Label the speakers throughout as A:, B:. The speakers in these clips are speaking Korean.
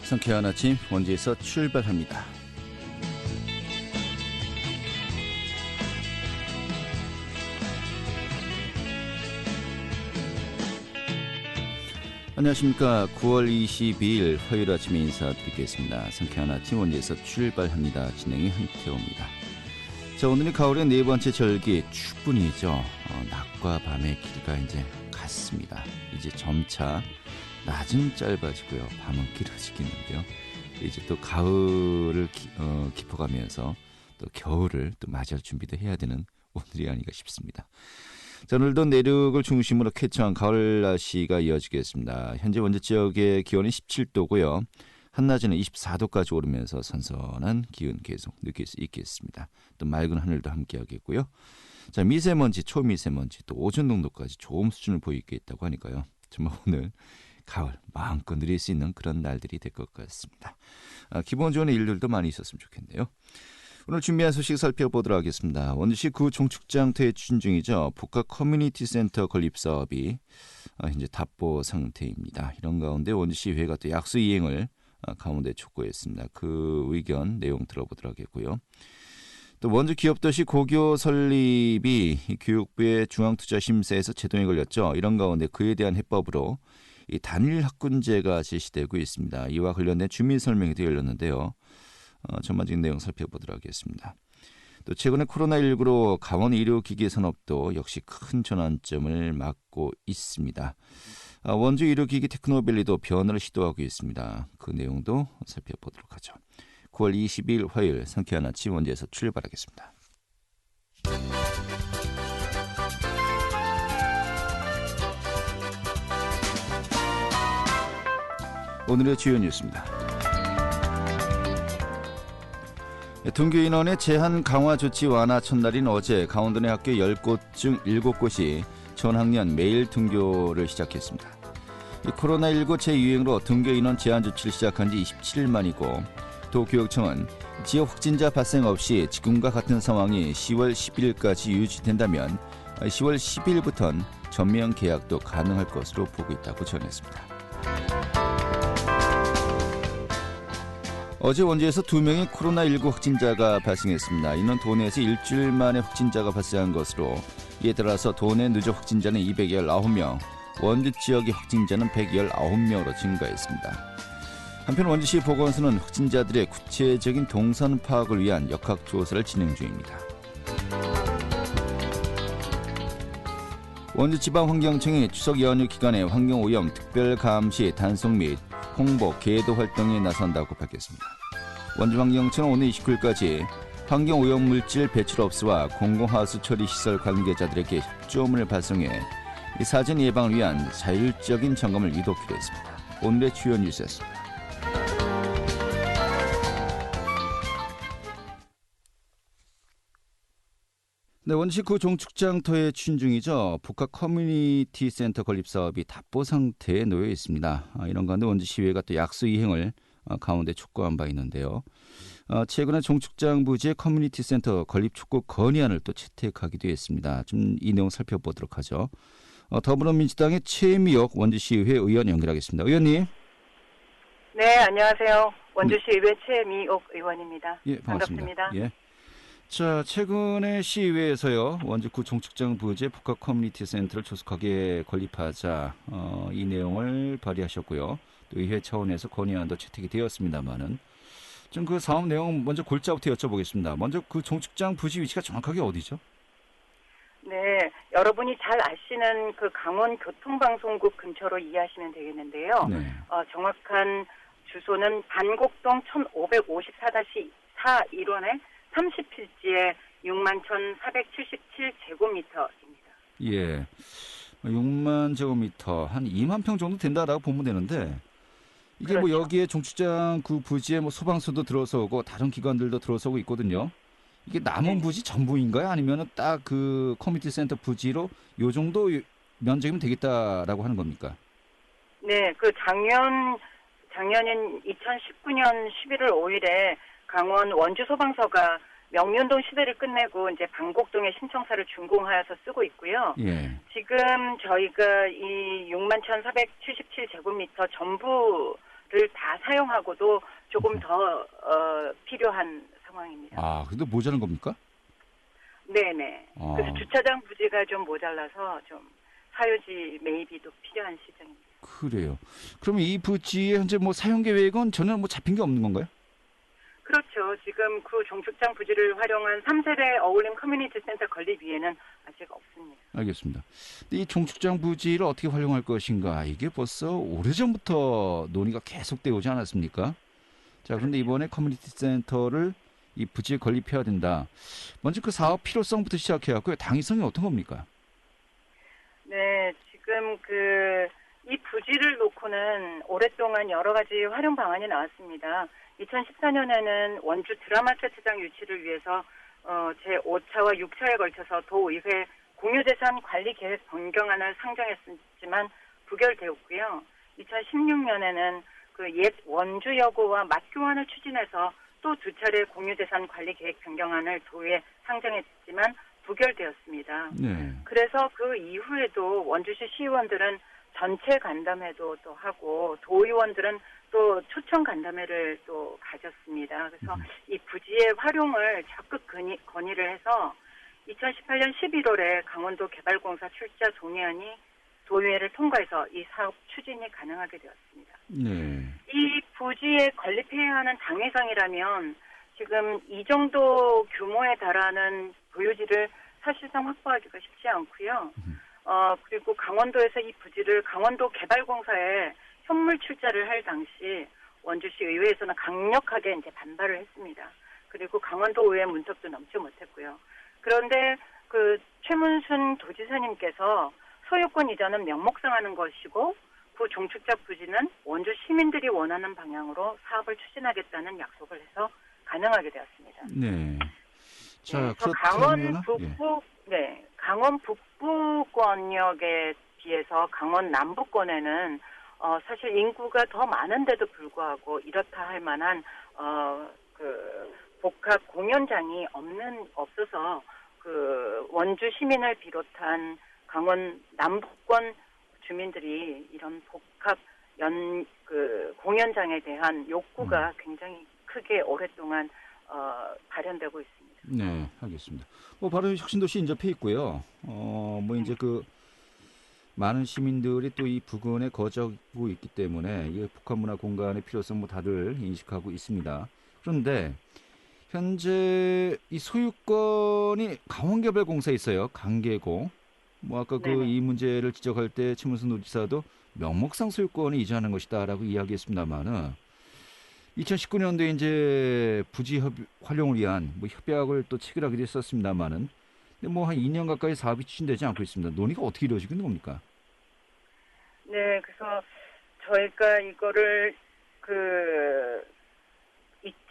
A: 상쾌한 아침 원주에서 출발합니다. 안녕하십니까. 9월 22일 화요일 아침에 인사드리겠습니다. 상쾌한 아침 원주에서 출발합니다. 진행의 한태호입니다. 자, 오늘이 가을의 네 번째 절기 추분이죠. 낮과 밤의 길이가 이제 같습니다. 이제 점차 낮은 짧아지고요, 밤은 길어지겠는데요. 이제 또 가을을 깊어가면서 또 겨울을 또 맞이할 준비도 해야 되는 오늘이 아닌가 싶습니다. 자, 오늘도 내륙을 중심으로 쾌청한 가을 날씨가 이어지겠습니다. 현재 원주 지역의 기온이 17도고요. 한낮에는 24도까지 오르면서 선선한 기운 계속 느낄 수 있겠습니다. 또 맑은 하늘도 함께하겠고요. 자, 미세먼지, 초미세먼지, 또 오존 농도까지 좋은 수준을 보이겠다고 하니까요. 정말 오늘 가을 마음껏 누릴 수 있는 그런 날들이 될 것 같습니다. 기본적으로 일들도 많이 있었으면 좋겠네요. 오늘 준비한 소식 살펴보도록 하겠습니다. 원주시 구종축장터에 추진 중이죠. 복합 커뮤니티 센터 건립 사업이 현재 답보 상태입니다. 이런 가운데 원주시의회가 또 약수 이행을 가운데 촉구했습니다. 그 의견 내용 들어보도록 하겠고요. 또 원주 기업도시 고교 설립이 교육부의 중앙투자심사에서 제동에 걸렸죠. 이런 가운데 그에 대한 해법으로 이 단일 학군제가 제시되고 있습니다. 이와 관련된 주민 설명회도 열렸는데요. 전반적인 내용 살펴보도록 하겠습니다. 또 최근에 코로나19로 강원 의료기기 산업도 역시 큰 전환점을 맞고 있습니다. 원주 의료기기 테크노밸리도 변화를 시도하고 있습니다. 그 내용도 살펴보도록 하죠. 9월 20일 화요일 상쾌한 아침 원주에서 출발하겠습니다. 오늘의 주요 뉴스입니다. 등교 인원의 제한 강화 조치 완화 첫날인 어제 강원도 내 학교 10곳 중 7곳이 전학년 매일 등교를 시작했습니다. 코로나19 재유행으로 등교 인원 제한 조치를 시작한 지 27일 만이고 도교육청은 지역 확진자 발생 없이 지금과 같은 상황이 10월 10일까지 유지된다면 10월 10일부터는 전면 개학도 가능할 것으로 보고 있다고 전했습니다. 어제 원주에서 2명의 코로나19 확진자가 발생했습니다. 이는 도내에서 일주일 만에 확진자가 발생한 것으로, 이에 따라서 도내 누적 확진자는 219명, 원주 지역의 확진자는 119명으로 증가했습니다. 한편 원주시 보건소는 확진자들의 구체적인 동선 파악을 위한 역학조사를 진행 중입니다. 원주지방환경청이 추석 연휴 기간에 환경오염 특별감시 단속 및 홍보, 계도 활동에 나선다고 밝혔습니다. 원주환경청은 오늘 29일까지 환경오염물질 배출 업소와 공공하수 처리 시설 관계자들에게 협조문을 발송해 이 사전 예방을 위한 자율적인 점검을 유도키로 했습니다. 오늘의 주요 뉴스였습니다. 네, 원주시 구종축장터에 추진 중이죠. 복합 커뮤니티 센터 건립 사업이 답보 상태에 놓여 있습니다. 이런 가운데 원주시의회가 또 약수 이행을 가운데 촉구한 바 있는데요. 최근에 종축장 부지의 커뮤니티 센터 건립 촉구 건의안을 또 채택하기도 했습니다. 좀 이 내용 살펴보도록 하죠. 더불어민주당의 최미옥 원주시의회 의원 연결하겠습니다. 의원님.
B: 네, 안녕하세요. 원주시의회 최미옥 의원입니다.
A: 예, 반갑습니다. 예. 자, 최근에 시의회에서요, 원주 구종축장 부지의 복합 커뮤니티 센터를 조속하게 건립하자, 이 내용을 발의하셨고요. 또 의회 차원에서 건의안도 채택이 되었습니다만은, 좀 그 사업 내용 먼저 골자부터 여쭤보겠습니다. 먼저 그 종축장 부지 위치가 정확하게 어디죠?
B: 네, 여러분이 잘 아시는 그 강원 교통방송국 근처로 이해하시면 되겠는데요.
A: 네.
B: 정확한 주소는 단곡동 1554-4 1원에 30필지에 61,477제곱미터입니다.
A: 예. 6만 제곱미터, 한 2만 평 정도 된다라고 보면 되는데, 이게
B: 그렇죠.
A: 뭐 여기에 종축장 그 부지에 뭐 소방서도 들어서고 다른 기관들도 들어서고 있거든요. 이게 남은 부지 전부인가요? 아니면은 딱 그 커뮤니티 센터 부지로 요 정도 면적이면 되겠다라고 하는 겁니까?
B: 네, 그 작년인 2019년 11월 5일에 강원 원주소방서가 명륜동 시대를 끝내고 이제 방곡동에 신청사를 준공하여서 쓰고 있고요.
A: 예.
B: 지금 저희가 이 61,477제곱미터 전부 다 사용하고도 조금 더 필요한 상황입니다.
A: 아, 근데 모자란 겁니까?
B: 네네.
A: 아.
B: 그래서 주차장 부지가 좀 모자라서 좀 사유지 매입이 또 필요한 시장입니다.
A: 그래요. 그러면 이 부지의 현재 뭐 사용 계획은 전혀 뭐 잡힌 게 없는 건가요?
B: 그렇죠. 지금 그 종축장 부지를 활용한 3세대 어울림 커뮤니티 센터 건립위에는 아직 없습니다.
A: 알겠습니다. 근데 이 종축장 부지를 어떻게 활용할 것인가 이게 벌써 오래전부터 논의가 계속되어 오지 않았습니까? 자, 그런데 이번에 커뮤니티 센터를 이 부지에 건립해야 된다. 먼저 그 사업 필요성부터 시작해갖고 당위성이 어떤 겁니까?
B: 네, 지금 이 부지를 놓고는 오랫동안 여러 가지 활용 방안이 나왔습니다. 2014년에는 원주 드라마 세트장 유치를 위해서 제5차와 6차에 걸쳐서 도의회 공유재산 관리 계획 변경안을 상정했지만 부결되었고요. 2016년에는 그 옛 원주여고와 맞교환을 추진해서 또 두 차례 공유재산 관리 계획 변경안을 도의회에 상정했지만 부결되었습니다.
A: 네.
B: 그래서 그 이후에도 원주시 시의원들은 전체 간담회도 또 하고 도의원들은 또 초청 간담회를 또 가졌습니다. 그래서 이 부지의 활용을 적극 건의를 해서 2018년 11월에 강원도 개발공사 출자 동의안이 도의회를 통과해서 이 사업 추진이 가능하게 되었습니다.
A: 네.
B: 이 부지에 건립해야 하는 당위성이라면 지금 이 정도 규모에 달하는 보유지를 사실상 확보하기가 쉽지 않고요. 그리고 강원도에서 이 부지를 강원도 개발공사에 현물 출자를 할 당시 원주시 의회에서는 강력하게 이제 반발을 했습니다. 그리고 강원도 의회 문턱도 넘지 못했고요. 그런데 그 최문순 도지사님께서 소유권 이전은 명목상하는 것이고 그 종축자 부지는 원주 시민들이 원하는 방향으로 사업을 추진하겠다는 약속을 해서 가능하게 되었습니다.
A: 네. 자,
B: 그래서 강원 북부권역에 비해서 강원 남부권에는 사실 인구가 더 많은데도 불구하고 이렇다 할 만한 복합 공연장이 없어서 그 원주 시민을 비롯한 강원 남부권 주민들이 이런 복합 공연장에 대한 욕구가 굉장히 크게 오랫동안 발현되고 있습니다.
A: 네, 알겠습니다. 바로 혁신도시 인접해 있고요. 이제 많은 시민들이 또 이 부근에 거주하고 있기 때문에 이 복합문화 공간의 필요성 다들 인식하고 있습니다. 그런데 현재 이 소유권이 강원개발공사에 있어요. 강계고. 아까 이 문제를 지적할 때 최문순 도지사도 명목상 소유권을 이전하는 것이다라고 이야기했습니다만은 2019년도에 이제 부지 활용을 위한 협약을 또 체결하게 됐었습니다만은 근데 한 2년 가까이 사업이 추진되지 않고 있습니다. 논의가 어떻게 이루어지고 있는 겁니까?
B: 네, 그래서 저희가 이거를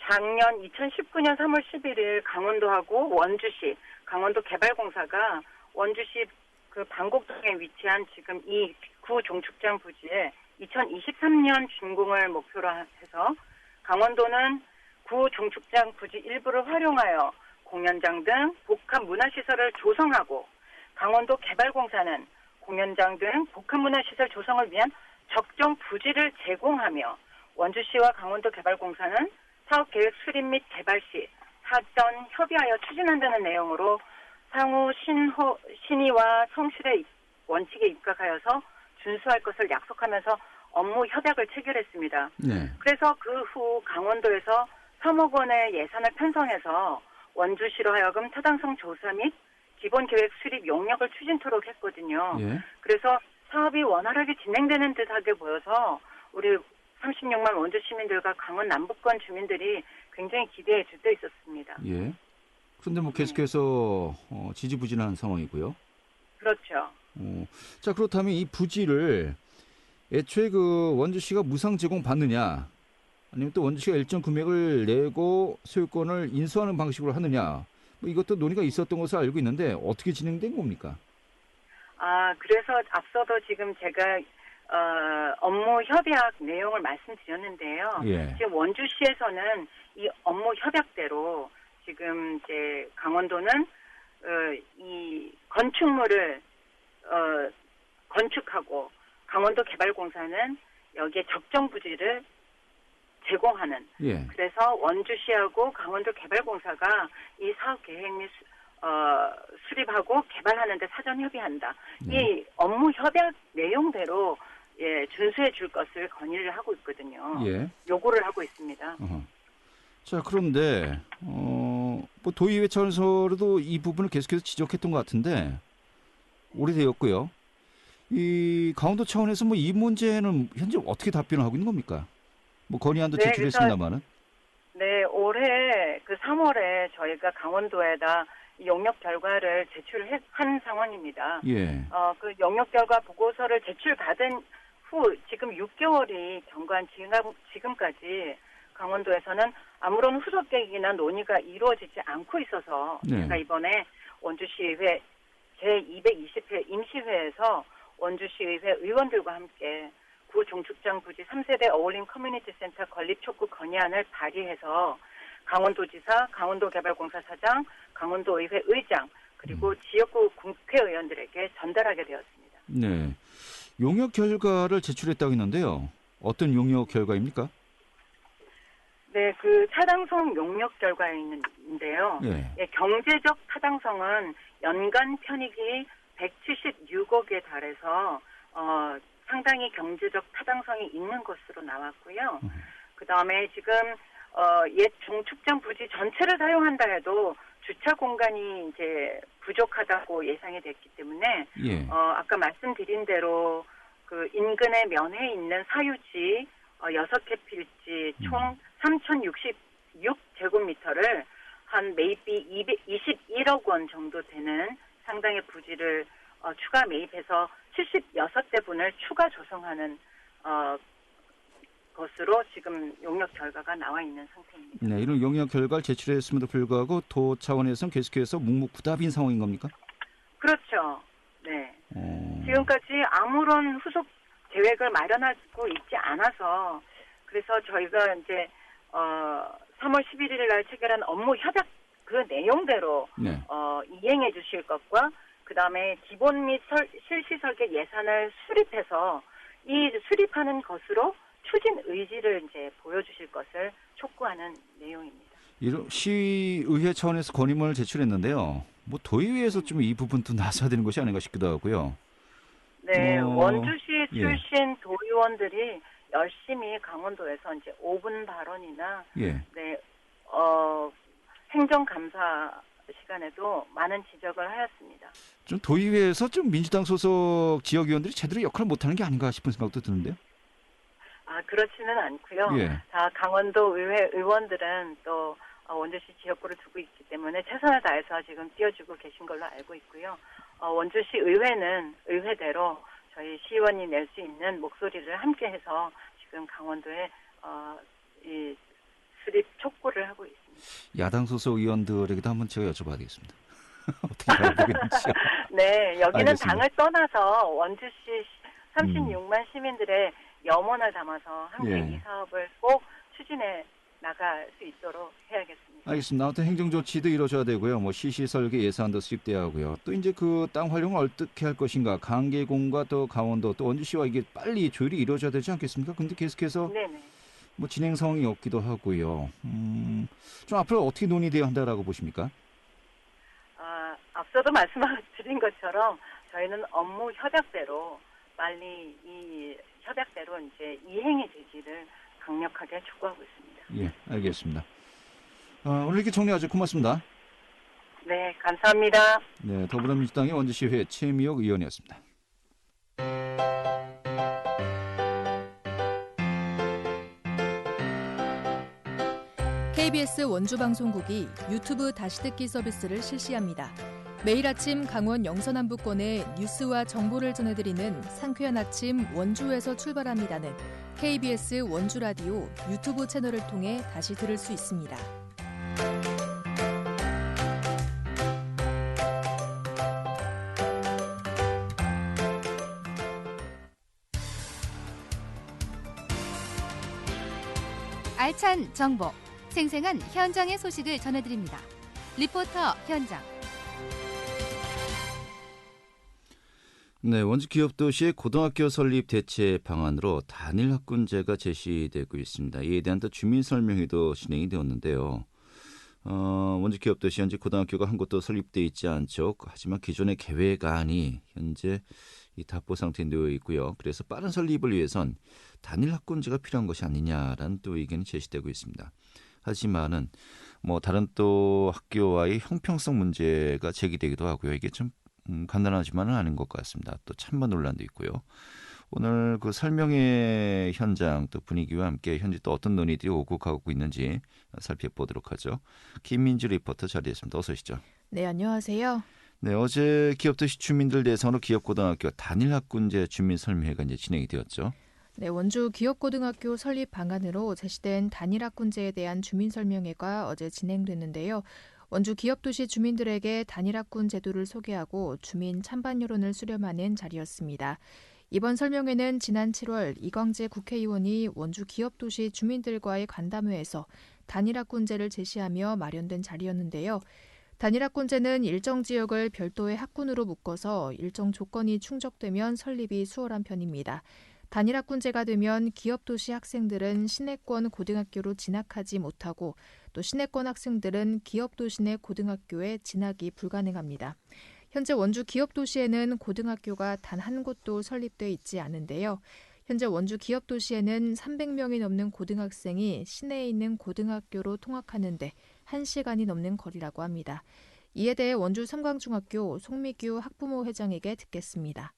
B: 작년 2019년 3월 11일 강원도하고 원주시, 강원도 개발공사가 원주시 방곡동에 위치한 지금 이 구 종축장 부지에 2023년 준공을 목표로 해서 강원도는 구 종축장 부지 일부를 활용하여 공연장 등 복합 문화시설을 조성하고 강원도 개발공사는 공연장 등 복합 문화시설 조성을 위한 적정 부지를 제공하며 원주시와 강원도 개발공사는 사업계획 수립 및 개발 시 사전 협의하여 추진한다는 내용으로 상호 신의와 성실의 원칙에 입각하여서 준수할 것을 약속하면서 업무 협약을 체결했습니다.
A: 네.
B: 그래서 그 후 강원도에서 3억 원의 예산을 편성해서 원주시로 하여금 타당성 조사 및 기본계획 수립 용역을 추진토록 했거든요.
A: 예.
B: 그래서 사업이 원활하게 진행되는 듯하게 보여서 우리 36만 원주 시민들과 강원 남부권 주민들이 굉장히 기대에 들떠 있었습니다.
A: 예. 그런데 계속해서 지지부진한 상황이고요.
B: 그렇죠.
A: 자, 그렇다면 이 부지를 애초에 원주시가 무상 제공 받느냐, 아니면 또 원주시가 일정 금액을 내고 소유권을 인수하는 방식으로 하느냐, 이것도 논의가 있었던 것으로 알고 있는데 어떻게 진행된 겁니까?
B: 그래서 앞서도 지금 제가 업무 협약 내용을 말씀드렸는데요.
A: 예.
B: 지금 원주시에서는 이 업무 협약대로 지금 이제 강원도는 이 건축물을 건축하고 강원도 개발공사는 여기에 적정 부지를 제공하는.
A: 예.
B: 그래서 원주시하고 강원도개발공사가 이 사업 계획 및 수립하고 개발하는데 사전 협의한다.
A: 네.
B: 이 업무 협약 내용대로 준수해 줄 것을 건의를 하고 있거든요.
A: 예.
B: 요구를 하고 있습니다.
A: 어허. 자, 그런데 뭐 도의회 차원에서도 이 부분을 계속해서 지적했던 것 같은데 오래되었고요. 이 강원도 차원에서 뭐 이 문제는 현재 어떻게 답변을 하고 있는 겁니까? 뭐 건의안도
B: 네,
A: 제출했습니다만은.
B: 네, 올해 그 3월에 저희가 강원도에다 용역 결과를 제출한 상황입니다.
A: 예.
B: 그 용역 결과 보고서를 제출받은 후 지금 6개월이 경과한 지금까지 강원도에서는 아무런 후속 계획이나 논의가 이루어지지 않고 있어서
A: 네.
B: 제가 이번에 원주시의회 제220회 임시회에서 원주시의회 의원들과 함께 구종축장 부지 3세대 어울림 커뮤니티 센터 건립 촉구 건의안을 발의해서 강원도지사, 강원도개발공사 사장, 강원도의회 의장 그리고 지역구 국회의원들에게 전달하게 되었습니다.
A: 네. 용역 결과를 제출했다고 했는데요. 어떤 용역 결과입니까?
B: 네, 그 타당성 용역 결과인데요.
A: 예.
B: 경제적 타당성은 연간 편익이 176억에 달해서 상당히 경제적 타당성이 있는 것으로 나왔고요. 그 다음에 지금 옛 종축장 부지 전체를 사용한다 해도 주차 공간이 이제 부족하다고 예상이 됐기 때문에
A: 예.
B: 아까 말씀드린 대로 그 인근에 면해 있는 사유지 6개 필지 총 3,066제곱미터를 한 매입비 21억 원 정도 되는 상당의 부지를 추가 매입해서 76대분을 추가 조성하는 것으로 지금 용역 결과가 나와 있는 상태입니다.
A: 네, 이런 용역 결과를 제출했음에도 불구하고 도 차원에서는 계속해서 묵묵부답인 상황인 겁니까?
B: 그렇죠. 네. 지금까지 아무런 후속 계획을 마련하고 있지 않아서 그래서 저희가 이제 3월 11일 날 체결한 업무 협약 그 내용대로
A: 네.
B: 이행해 주실 것과 그다음에 기본 및 실시 설계 예산을 수립해서 이 수립하는 것으로 추진 의지를 이제 보여주실 것을 촉구하는 내용입니다.
A: 이런 시의회 차원에서 건의문을 제출했는데요. 뭐 도의회에서 좀 이 부분도 나서야 되는 것이 아닌가 싶기도 하고요.
B: 네, 원주시
A: 예.
B: 출신 도의원들이 열심히 강원도에서 이제 5분 발언이나
A: 예.
B: 네, 행정감사 시간에도 많은 지적을 하였습니다.
A: 좀 도의회에서 좀 민주당 소속 지역위원들이 제대로 역할을 못하는 게 아닌가 싶은 생각도 드는데요.
B: 그렇지는 않고요.
A: 예.
B: 다 강원도 의회 의원들은 또 원주시 지역구를 두고 있기 때문에 최선을 다해서 지금 뛰어주고 계신 걸로 알고 있고요. 원주시 의회는 의회대로 저희 시의원이 낼 수 있는 목소리를 함께해서 지금 강원도에 이 수립 촉구를 하고 있습니다.
A: 야당 소속 의원들에게도 한번 제가 여쭤봐야 되겠습니다. 어떻게 알아보겠는지요.
B: 네, 여기는
A: 알겠습니다.
B: 당을 떠나서 원주시 36만 시민들의 염원을 담아서 함께
A: 예.
B: 이 사업을 꼭 추진해 나갈 수 있도록 해야겠습니다.
A: 알겠습니다. 아무튼 행정 조치도 이루어져야 되고요. 뭐 시시 설계 예산도 수립돼야 하고요. 또 이제 그 땅 활용을 어떻게 할 것인가. 강계공과 또 강원도 또 원주시와 이게 빨리 조율이 이루어져야 되지 않겠습니까? 근데 계속해서
B: 네네.
A: 뭐 진행 상황이 없기도 하고요. 좀 앞으로 어떻게 논의돼야 한다라고 보십니까?
B: 앞서도 말씀드린 것처럼 저희는 업무 협약대로 빨리 이 협약대로 이제 이행이 되기를 강력하게 촉구하고 있습니다.
A: 예, 알겠습니다. 오늘 이렇게 정리하죠. 고맙습니다.
B: 네, 감사합니다.
A: 네, 더불어민주당의 원주시의회 최미옥 의원이었습니다.
C: KBS 원주방송국이 유튜브 다시 듣기 서비스를 실시합니다. 매일 아침 강원 영서남부권의 뉴스와 정보를 전해드리는 상쾌한 아침 원주에서 출발합니다는 KBS 원주라디오 유튜브 채널을 통해 다시 들을 수 있습니다.
D: 알찬 정보, 생생한 현장의 소식을 전해드립니다. 리포터 현장.
A: 네, 원주 기업도시의 고등학교 설립 대체 방안으로 단일학군제가 제시되고 있습니다. 이에 대한 또 주민 설명회도 진행이 되었는데요. 원주 기업도시 현재 고등학교가 한 곳도 설립돼 있지 않죠. 하지만 기존의 계획안이 현재 이 답보 상태에 놓여 있고요. 그래서 빠른 설립을 위해선 단일학군제가 필요한 것이 아니냐라는 또 의견이 제시되고 있습니다. 하지만은 다른 또 학교와의 형평성 문제가 제기되기도 하고요. 이게 좀 간단하지만은 아닌 것 같습니다. 또 찬반 논란도 있고요. 오늘 그 설명회 현장 또 분위기와 함께 현재 또 어떤 논의들이 오고 가고 있는지 살펴보도록 하죠. 김민주 리포터 자리했습니다. 어서 오시죠.
C: 네, 안녕하세요.
A: 네, 어제 기업도시 주민들 대상으로 기업고등학교 단일학군제 주민 설명회가 이제 진행이 되었죠.
C: 네, 원주 기업고등학교 설립 방안으로 제시된 단일학군제에 대한 주민 설명회가 어제 진행됐는데요. 원주 기업도시 주민들에게 단일학군 제도를 소개하고 주민 찬반 여론을 수렴하는 자리였습니다. 이번 설명회는 지난 7월 이광재 국회의원이 원주 기업도시 주민들과의 간담회에서 단일학군제를 제시하며 마련된 자리였는데요. 단일학군제는 일정 지역을 별도의 학군으로 묶어서 일정 조건이 충족되면 설립이 수월한 편입니다. 단일학군제가 되면 기업도시 학생들은 시내권 고등학교로 진학하지 못하고 또 시내권 학생들은 기업도시 내 고등학교에 진학이 불가능합니다. 현재 원주 기업도시에는 고등학교가 단 한 곳도 설립돼 있지 않은데요. 현재 원주 기업도시에는 300명이 넘는 고등학생이 시내에 있는 고등학교로 통학하는데 1시간이 넘는 거리라고 합니다. 이에 대해 원주 삼광중학교 송미규 학부모 회장에게 듣겠습니다.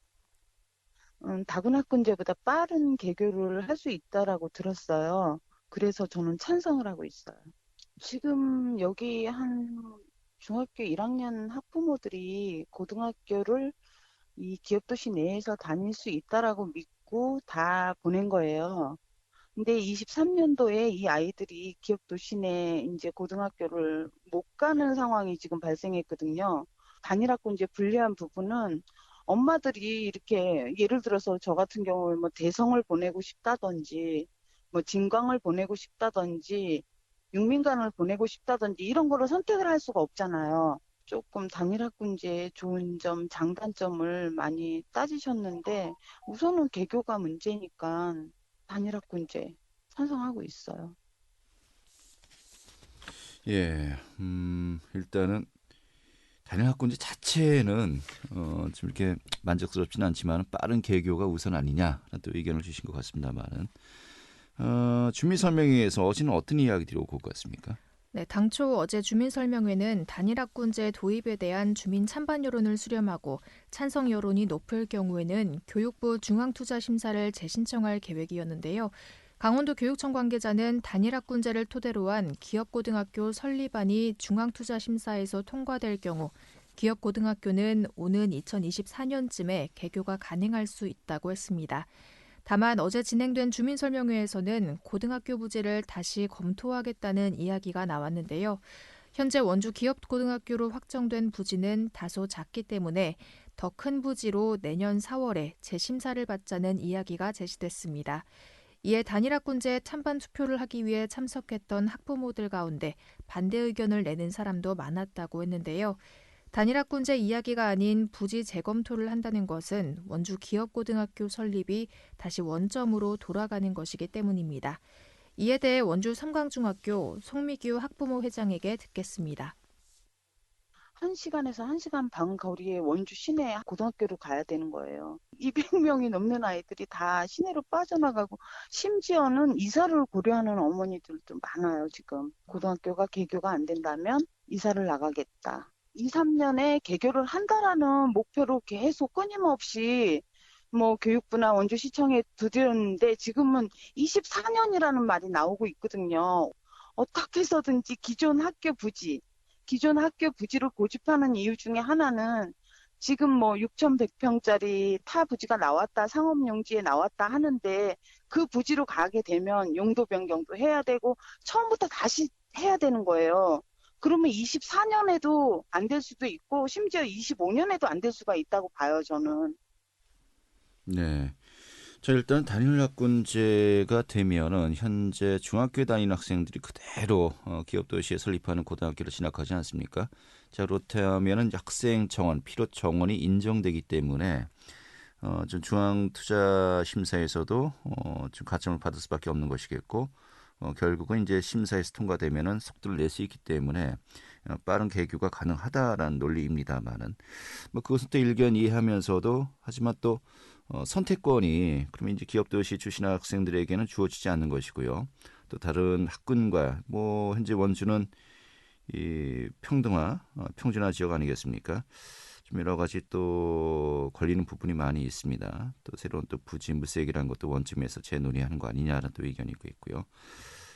E: 다군학군제보다 빠른 개교를 할 수 있다라고 들었어요. 그래서 저는 찬성을 하고 있어요. 지금 여기 한 중학교 1학년 학부모들이 고등학교를 이 기업도시 내에서 다닐 수 있다라고 믿고 다 보낸 거예요. 근데 23년도에 이 아이들이 기업도시 내 이제 고등학교를 못 가는 상황이 지금 발생했거든요. 단일학군제 불리한 부분은 엄마들이 이렇게 예를 들어서 저 같은 경우에 대성을 보내고 싶다든지 진광을 보내고 싶다든지 육민관을 보내고 싶다든지 이런 거를 선택을 할 수가 없잖아요. 조금 단일학군제의 좋은 점, 장단점을 많이 따지셨는데 우선은 개교가 문제니까 단일학군제 찬성하고 있어요.
A: 예, 일단은 단일학군제 자체는 좀 이렇게 만족스럽지는 않지만 빠른 개교가 우선 아니냐라는 또 의견을 주신 것 같습니다만은 주민 설명회에서 어제는 어떤 이야기들이 오고 갔습니까?
C: 네, 당초 어제 주민 설명회는 단일학군제 도입에 대한 주민 찬반 여론을 수렴하고 찬성 여론이 높을 경우에는 교육부 중앙투자심사를 재신청할 계획이었는데요. 강원도 교육청 관계자는 단일학군제를 토대로 한 기업고등학교 설립안이 중앙투자심사에서 통과될 경우 기업고등학교는 오는 2024년쯤에 개교가 가능할 수 있다고 했습니다. 다만 어제 진행된 주민설명회에서는 고등학교 부지를 다시 검토하겠다는 이야기가 나왔는데요. 현재 원주 기업고등학교로 확정된 부지는 다소 작기 때문에 더 큰 부지로 내년 4월에 재심사를 받자는 이야기가 제시됐습니다. 이에 단일학군제 찬반 투표를 하기 위해 참석했던 학부모들 가운데 반대 의견을 내는 사람도 많았다고 했는데요. 단일학군제 이야기가 아닌 부지 재검토를 한다는 것은 원주 기업고등학교 설립이 다시 원점으로 돌아가는 것이기 때문입니다. 이에 대해 원주 삼광중학교 송미규 학부모 회장에게 듣겠습니다.
E: 1시간에서 1시간 반 거리에 원주 시내 고등학교를 가야 되는 거예요. 200명이 넘는 아이들이 다 시내로 빠져나가고 심지어는 이사를 고려하는 어머니들도 많아요. 지금 고등학교가 개교가 안 된다면 이사를 나가겠다. 2, 3년에 개교를 한다라는 목표로 계속 끊임없이 교육부나 원주시청에 두드렸는데 지금은 24년이라는 말이 나오고 있거든요. 어떻게 해서든지 기존 학교 부지를 고집하는 이유 중에 하나는 지금 6,100평짜리 타 부지가 나왔다, 상업용지에 나왔다 하는데 그 부지로 가게 되면 용도 변경도 해야 되고 처음부터 다시 해야 되는 거예요. 그러면 24년에도 안 될 수도 있고 심지어 25년에도 안 될 수가 있다고 봐요, 저는.
A: 네. 자, 일단 단일학군제가 되면은 현재 중학교에 다니는 학생들이 그대로 기업도시에 설립하는 고등학교를 진학하지 않습니까? 자, 그렇다면은 학생 정원, 필요 정원이 인정되기 때문에 좀 중앙투자심사에서도 좀 가점을 받을 수밖에 없는 것이겠고 결국은 이제 심사에서 통과되면은 속도를 낼 수 있기 때문에 빠른 개교가 가능하다라는 논리입니다만은 뭐 그것은 또 일견 이해하면서도 하지만 또 선택권이 그러면 이제 기업도시 출신 학생들에게는 주어지지 않는 것이고요. 또 다른 학군과 뭐 현재 원주는 이 평준화 지역 아니겠습니까? 좀 여러 가지 또 걸리는 부분이 많이 있습니다. 또 새로운 또 부지 물색이라는 것도 원점에서 재논의하는 거 아니냐라는 또 의견이 있고요.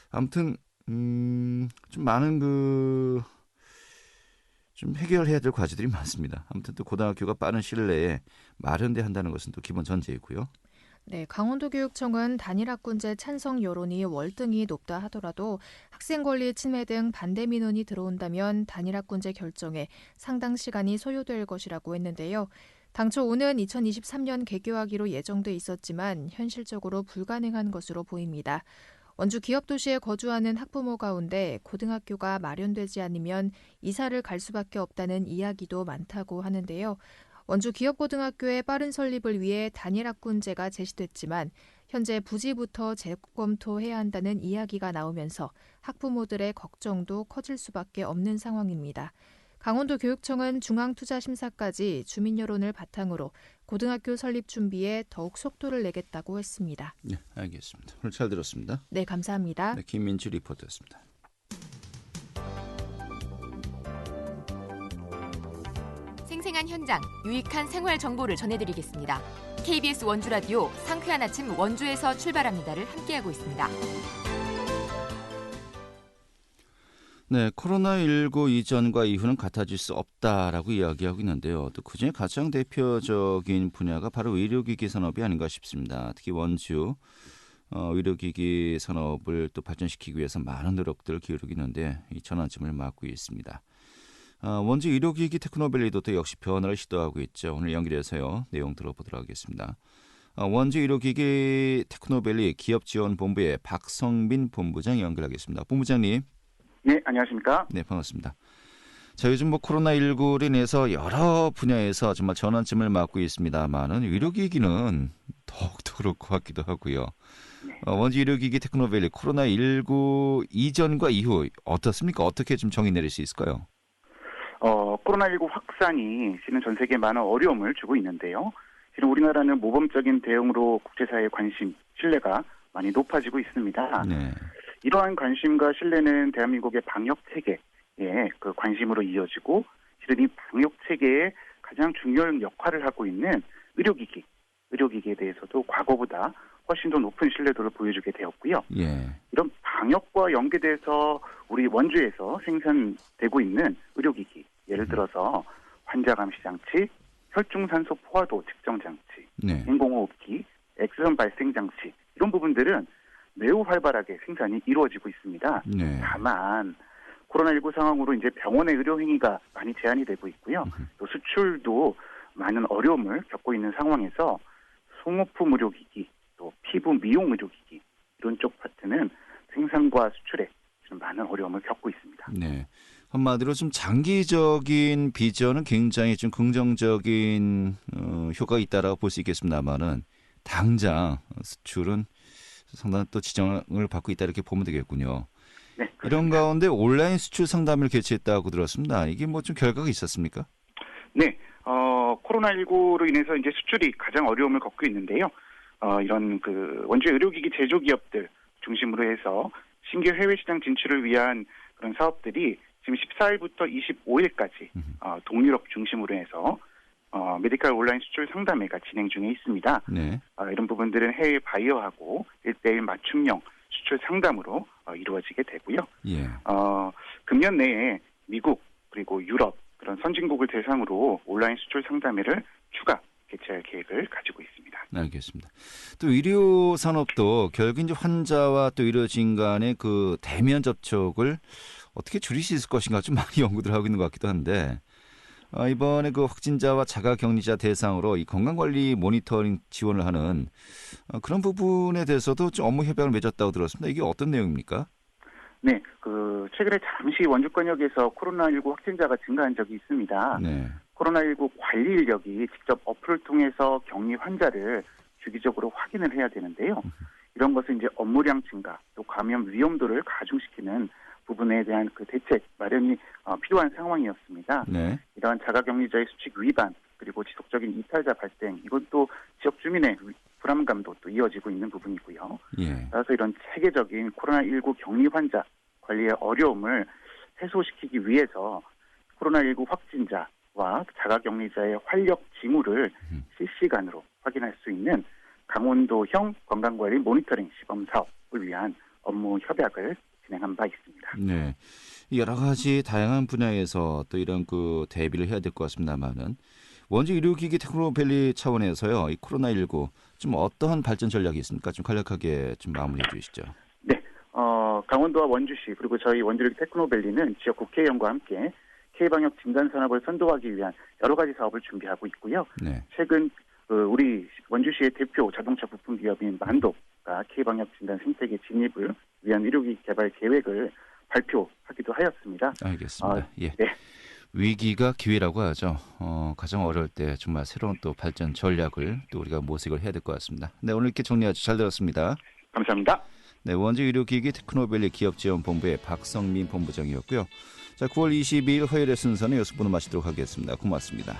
A: 아무튼 좀 많은 좀 해결해야 될 과제들이 많습니다. 아무튼 또 고등학교가 빠른 시일 내에 마련돼야 한다는 것은 또 기본 전제이고요.
C: 네, 강원도교육청은 단일학군제 찬성 여론이 월등히 높다 하더라도 학생 권리 침해 등 반대 민원이 들어온다면 단일학군제 결정에 상당 시간이 소요될 것이라고 했는데요. 당초 오는 2023년 개교하기로 예정돼 있었지만 현실적으로 불가능한 것으로 보입니다. 원주 기업도시에 거주하는 학부모 가운데 고등학교가 마련되지 않으면 이사를 갈 수밖에 없다는 이야기도 많다고 하는데요. 원주 기업고등학교의 빠른 설립을 위해 단일학군제가 제시됐지만 현재 부지부터 재검토해야 한다는 이야기가 나오면서 학부모들의 걱정도 커질 수밖에 없는 상황입니다. 강원도 교육청은 중앙투자심사까지 주민 여론을 바탕으로 고등학교 설립 준비에 더욱 속도를 내겠다고 했습니다.
A: 네, 알겠습니다. 오늘 잘 들었습니다.
C: 네, 감사합니다.
A: 네, 김민주 리포터였습니다.
F: 생생한 현장, 유익한 생활 정보를 전해드리겠습니다. KBS 원주라디오 상쾌한 아침 원주에서 출발합니다를 함께하고 있습니다.
A: 네, 코로나19 이전과 이후는 같아질 수 없다라고 이야기하고 있는데요. 또 그중에 가장 대표적인 분야가 바로 의료기기 산업이 아닌가 싶습니다. 특히 원주 의료기기 산업을 또 발전시키기 위해서 많은 노력들을 기울이고 있는데 이 전환점을 맞고 있습니다. 원주 의료기기 테크노밸리도 또 역시 변화를 시도하고 있죠. 오늘 연결해서요. 내용 들어보도록 하겠습니다. 원주 의료기기 테크노밸리 기업지원본부의 박성민 본부장 연결하겠습니다. 본부장님.
G: 네, 안녕하십니까?
A: 네, 반갑습니다. 자, 요즘 뭐 코로나19로 인해서 여러 분야에서 정말 전환점을 맞고 있습니다만은 의료기기는 더욱더 그럴 것 같기도 하고요.
G: 네.
A: 원주 의료기기 테크노밸리 코로나19 이전과 이후 어떻습니까? 어떻게 좀 정의 내릴 수 있을까요?
G: 코로나19 확산이 실은 전 세계에 많은 어려움을 주고 있는데요. 실은 우리나라는 모범적인 대응으로 국제사회의 관심, 신뢰가 많이 높아지고 있습니다.
A: 네.
G: 이러한 관심과 신뢰는 대한민국의 방역 체계에 그 관심으로 이어지고 실은 이 방역 체계에 가장 중요한 역할을 하고 있는 의료기기에 대해서도 과거보다 훨씬 더 높은 신뢰도를 보여주게 되었고요.
A: 예.
G: 이런 방역과 연계돼서 우리 원주에서 생산되고 있는 의료기기, 예를 들어서 환자감시 장치, 혈중산소 포화도 측정 장치,
A: 네.
G: 인공호흡기, 엑스선 발생 장치 이런 부분들은 매우 활발하게 생산이 이루어지고 있습니다.
A: 네.
G: 다만 코로나19 상황으로 이제 병원의 의료 행위가 많이 제한이 되고 있고요. 또 수출도 많은 어려움을 겪고 있는 상황에서 소모품 의료기기, 또 피부 미용 의료기기 이런 쪽 파트는 생산과 수출에 좀 많은 어려움을 겪고 있습니다.
A: 네. 한마디로 좀 장기적인 비전은 굉장히 좀 긍정적인 효과가 있다라고 볼 수 있겠습니다만은 당장 수출은 상당히 또 지정을 받고 있다 이렇게 보면 되겠군요.
G: 네, 그렇습니다.
A: 이런 가운데 온라인 수출 상담을 개최했다고 들었습니다. 이게 뭐 좀 결과가 있었습니까?
G: 네, 코로나19로 인해서 이제 수출이 가장 어려움을 겪고 있는데요. 이런 그 원주 의료기기 제조기업들 중심으로 해서 신규 해외 시장 진출을 위한 그런 사업들이 지금 14일부터 25일까지 동유럽 중심으로 해서 메디컬 온라인 수출 상담회가 진행 중에 있습니다.
A: 네.
G: 이런 부분들은 해외 바이어하고 1:1 맞춤형 수출 상담으로 이루어지게 되고요.
A: 예.
G: 금년 내에 미국 그리고 유럽 그런 선진국을 대상으로 온라인 수출 상담회를 추가 개최할 계획을 가지고 있습니다.
A: 알겠습니다. 또 의료 산업도 결국 이제 환자와 또 의료진 간의 그 대면 접촉을 어떻게 줄일 수 있을 것인가 좀 많이 연구들 하고 있는 것 같기도 한데 이번에 그 확진자와 자가격리자 대상으로 이 건강관리 모니터링 지원을 하는 그런 부분에 대해서도 좀 업무 협약을 맺었다고 들었습니다. 이게 어떤 내용입니까?
G: 네, 최근에 잠시 원주권역에서 코로나19 확진자가 증가한 적이 있습니다.
A: 네.
G: 코로나19 관리 인력이 직접 어플을 통해서 격리 환자를 주기적으로 확인을 해야 되는데요. 이런 것은 이제 업무량 증가, 또 감염 위험도를 가중시키는 부분에 대한 그 대책 마련이 필요한 상황이었습니다.
A: 네.
G: 이러한 자가격리자의 수칙 위반, 그리고 지속적인 이탈자 발생, 이건 또 지역 주민의 불안감도 또 이어지고 있는 부분이고요.
A: 예.
G: 따라서 이런 체계적인 코로나19 격리 환자 관리의 어려움을 해소시키기 위해서 코로나19 확진자와 자가격리자의 활력 징후를 실시간으로 확인할 수 있는 강원도형 건강관리 모니터링 시범 사업을 위한 업무 협약을 진행한 바 있습니다.
A: 네. 여러 가지 다양한 분야에서 또 이런 그 대비를 해야 될 것 같습니다만은 원주 의료기기 테크노밸리 차원에서요. 이 코로나19 좀 어떠한 발전 전략이 있습니까? 좀 간략하게 좀 마무리해 주시죠.
G: 네. 강원도와 원주시 그리고 저희 원주의료기 테크노밸리는 지역 국회의원과 함께 K방역 진단 산업을 선도하기 위한 여러 가지 사업을 준비하고 있고요.
A: 네.
G: 최근 우리 원주시의 대표 자동차 부품 기업인 만도가 K방역 진단 생태계 진입을 위한 의료기기 개발 계획을 발표하기도 하였습니다.
A: 알겠습니다. 예.
G: 네.
A: 위기가 기회라고 하죠. 가장 어려울 때 정말 새로운 또 발전 전략을 또 우리가 모색을 해야 될 것 같습니다. 네, 오늘 이렇게 정리 아주 잘 들었습니다.
G: 감사합니다.
A: 네, 원주 의료기기 테크노밸리 기업지원본부의 박성민 본부장이었고요. 자, 9월 22일 화요일의 순서는 여기서 마치도록 하겠습니다. 고맙습니다.